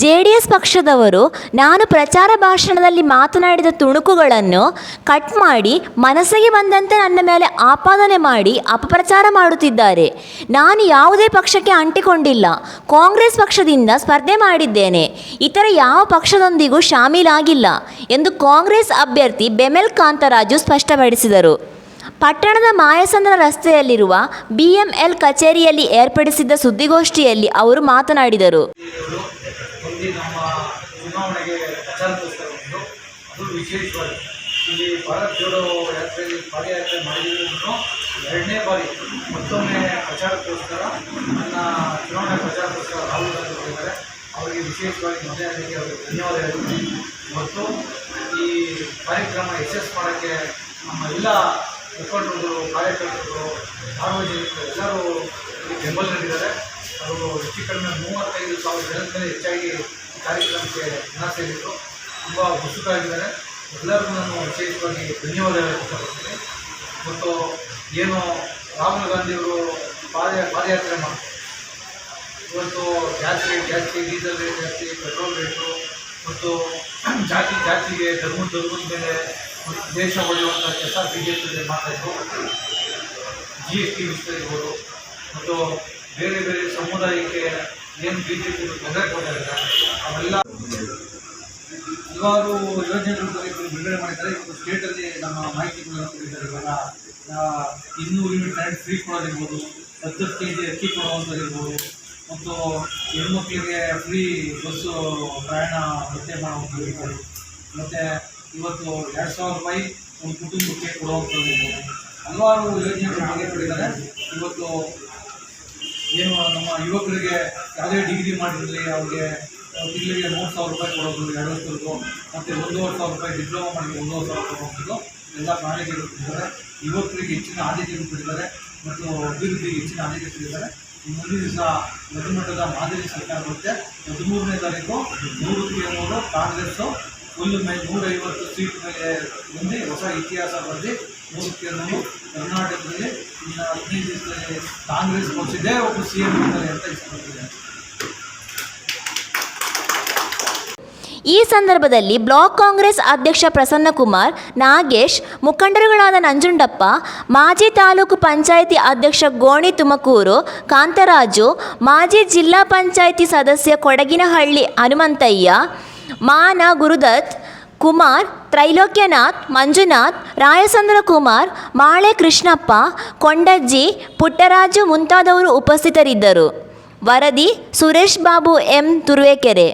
JDS ಪಕ್ಷದವರು ನಾನು ಪ್ರಚಾರ ಭಾಷಣದಲ್ಲಿ ಮಾತನಾಡಿದ ತುಣುಕುಗಳನ್ನು ಕಟ್ ಮಾಡಿ ಮನಸ್ಸಿಗೆ ಬಂದಂತೆ ನನ್ನ ಮೇಲೆ ಆಪಾದನೆ ಮಾಡಿ ಅಪಪ್ರಚಾರ ಮಾಡುತ್ತಿದ್ದಾರೆ. ನಾನು ಯಾವುದೇ ಪಕ್ಷಕ್ಕೆ ಅಂಟಿಕೊಂಡಿಲ್ಲ. ಕಾಂಗ್ರೆಸ್ ಪಕ್ಷದಿಂದ ಸ್ಪರ್ಧೆ ಮಾಡಿದ್ದೇನೆ. ಇತರ ಯಾವ ಪಕ್ಷದೊಂದಿಗೂ ಶಾಮೀಲಾಗಿಲ್ಲ ಎಂದು ಕಾಂಗ್ರೆಸ್ ಅಭ್ಯರ್ಥಿ ಬೆಮೆಲ್ ಕಾಂತರಾಜು ಸ್ಪಷ್ಟಪಡಿಸಿದರು. ಪಟ್ಟಣದ ಮಾಯಸಂದ್ರ ರಸ್ತೆಯಲ್ಲಿರುವ BML ಕಚೇರಿಯಲ್ಲಿ ಏರ್ಪಡಿಸಿದ್ದ ಸುದ್ದಿಗೋಷ್ಠಿಯಲ್ಲಿ ಅವರು ಮಾತನಾಡಿದರು. ನಮ್ಮ ಚುನಾವಣೆಗೆ ಪ್ರಚಾರಕ್ಕೋಸ್ಕರ ಬಂದು ಅದು ವಿಶೇಷವಾಗಿ ಇಲ್ಲಿ ಭಾರತ್ ಜೋಡೋ ಯಾತ್ರೆಯಲ್ಲಿ ಪಾದಯಾತ್ರೆ ಮಾಡಿದ್ರು ಎರಡನೇ ಬಾರಿ ಮತ್ತೊಮ್ಮೆ ಪ್ರಚಾರಕ್ಕೋಸ್ಕರ ನನ್ನ ಚುನಾವಣೆ ಪ್ರಚಾರಕ್ಕೋಸ್ಕರ ರಾಹುಲ್ ಗಾಂಧಿ ಮಾಡಿದ್ದಾರೆ. ಅವರಿಗೆ ವಿಶೇಷವಾಗಿ ಮೊದಲನೇದಾಗಿ ಅವರಿಗೆ ಧನ್ಯವಾದ ಹೇಳ್ತೀನಿ. ಮತ್ತು ಈ ಕಾರ್ಯಕ್ರಮ ಯಶಸ್ಸು ಮಾಡೋಕ್ಕೆ ನಮ್ಮ ಎಲ್ಲ ಮುಖಂಡರು, ಕಾರ್ಯಕರ್ತರು, ಸಾರ್ವಜನಿಕರು ಎಲ್ಲರೂ ಬೆಂಬಲ ನೀಡಿದ್ದಾರೆ. ಅವರು ಹೆಚ್ಚು ಕಡಿಮೆ 35,000 ಜನದ ಮೇಲೆ ಹೆಚ್ಚಾಗಿ ಈ ಕಾರ್ಯಕ್ರಮಕ್ಕೆ ಜನ ಸೇರಿದರು. ತುಂಬ ಉತ್ಸುಕರಾಗಿದ್ದಾರೆ. ಎಲ್ಲರಿಗೂ ನಾನು ವಿಶೇಷವಾಗಿ ಧನ್ಯವಾದ ಹೇಳಕ್ಕೆ ಇಷ್ಟಪಡ್ತೀನಿ. ಮತ್ತು ಏನು ರಾಹುಲ್ ಗಾಂಧಿಯವರು ಪಾದಯಾತ್ರೆ ಮಾಡ್ತಾರೆ, ಇವತ್ತು ಗ್ಯಾಸ್ ರೇಟ್ ಜಾಸ್ತಿ, ಡೀಸೆಲ್ ರೇಟ್ ಜಾಸ್ತಿ, ಪೆಟ್ರೋಲ್ ರೇಟು ಮತ್ತು ಜಾತಿಗೆ ಧರ್ಮದ ಮೇಲೆ ದೇಶ ಒಳ್ಳೆಯುವಂಥ ಕೆಲಸ BJP ಮಾಡ್ತಾಯಿದ್ರು. GST ವಿಷಯ ಇರ್ಬೋದು ಮತ್ತು ಬೇರೆ ಬೇರೆ ಸಮುದಾಯಕ್ಕೆ ಏನು BJP ತೊಂದರೆ ಕೊಟ್ಟಿದ್ದಾರೆ ಅವೆಲ್ಲ ಹಲವಾರು ಯೋಜನೆಗಳ ಬಗ್ಗೆ ಬಿಡುಗಡೆ ಮಾಡಿದ್ದಾರೆ. ಇವತ್ತು ಸ್ಟೇಟಲ್ಲಿ ನಮ್ಮ ಮಾಹಿತಿಗಳನ್ನು ಕೊಟ್ಟಿದ್ದಾರೆ. ಇವಾಗ 200 ಯೂನಿಟ್ ಕರೆಂಟ್ ಫ್ರೀ ಕೊಡೋದಿರ್ಬೋದು, 10 kg ಅಕ್ಕಿ ಕೊಡುವಂಥದ್ದಿರ್ಬೋದು ಮತ್ತು ಹೆಣ್ಮಕ್ಳಿಗೆ ಫ್ರೀ ಬಸ್ಸು ಪ್ರಯಾಣ ಭತ್ಯೆ ಮಾಡುವಂಥದ್ದು ಮತ್ತು ಇವತ್ತು 2,000 ರೂಪಾಯಿ ಒಂದು ಕುಟುಂಬಕ್ಕೆ ಕೊಡುವಂಥದ್ದು ಹಲವಾರು ಯೋಜನೆಗಳ ಬಗ್ಗೆ ಕೊಟ್ಟಿದ್ದಾರೆ. ಇವತ್ತು ಏನು ನಮ್ಮ ಯುವಕರಿಗೆ ಯಾವುದೇ ಡಿಗ್ರಿ ಮಾಡಿರಲಿ ಅವ್ರಿಗೆ ತಿಂಗಳಿಗೆ 3,000 ರೂಪಾಯಿ ಕೊಡೋದು 2 ವರ್ಷದ್ದು, ಮತ್ತು 1,500 ರೂಪಾಯಿ ಡಿಪ್ಲೊಮಾ ಮಾಡಿ 1,500 ಕೊಡುವಂಥದ್ದು ಎಲ್ಲ ಪ್ರಣಾಳಿಕೆಗಳು ಕೊಟ್ಟಿದ್ದಾರೆ. ಯುವಕರಿಗೆ ಹೆಚ್ಚಿನ ಆದ್ಯತೆಯನ್ನು ಕೊಟ್ಟಿದ್ದಾರೆ ಮತ್ತು ಅಭಿವೃದ್ಧಿಗೆ ಹೆಚ್ಚಿನ ಆದ್ಯತೆ ಕೊಟ್ಟಿದ್ದಾರೆ. ಮುಂದಿನ ದಿವಸ ಮಧ್ಯಮಟ್ಟದ ಮಾದರಿ ಸರ್ಕಾರ ಬರುತ್ತೆ. 13ನೇ ತಾರೀಕು 100ಕ್ಕೆ 100 ಕಾಂಗ್ರೆಸ್ಸು ಫುಲ್ ಮೇಲೆ 150 ಸೀಟ್ ಮೇಲೆ ಮುಂದೆ ಹೊಸ ಇತಿಹಾಸ ಬರೆದು 100ಕ್ಕೆ 100 ಕರ್ನಾಟಕದಲ್ಲಿ ಇನ್ನು 15 ದಿವಸದಲ್ಲಿ ಕಾಂಗ್ರೆಸ್ ಪಕ್ಷದೇ ಒಬ್ಬರು CM ಇರ್ತಾರೆ ಅಂತ ಇಷ್ಟಪಡ್ತಿದ್ದಾರೆ. ಈ ಸಂದರ್ಭದಲ್ಲಿ ಬ್ಲಾಕ್ ಕಾಂಗ್ರೆಸ್ ಅಧ್ಯಕ್ಷ ಪ್ರಸನ್ನಕುಮಾರ್, ನಾಗೇಶ್, ಮುಖಂಡರುಗಳಾದ ನಂಜುಂಡಪ್ಪ, ಮಾಜಿ ತಾಲೂಕು ಪಂಚಾಯಿತಿ ಅಧ್ಯಕ್ಷ ಗೋಣಿ ತುಮಕೂರು ಕಾಂತರಾಜು, ಮಾಜಿ ಜಿಲ್ಲಾ ಪಂಚಾಯಿತಿ ಸದಸ್ಯ ಕೊಡಗಿನಹಳ್ಳಿ ಹನುಮಂತಯ್ಯ, ಮಾನ ಗುರುದತ್, ಕುಮಾರ್, ತ್ರೈಲೋಕ್ಯನಾಥ್, ಮಂಜುನಾಥ್, ರಾಯಸಂದ್ರ ಕುಮಾರ್, ಮಾಳೆ ಕೃಷ್ಣಪ್ಪ, ಕೊಂಡಜ್ಜಿ, ಪುಟ್ಟರಾಜು ಮುಂತಾದವರು ಉಪಸ್ಥಿತರಿದ್ದರು. ವರದಿ ಸುರೇಶ್ ಬಾಬು M ತುರುವೇಕೆರೆ.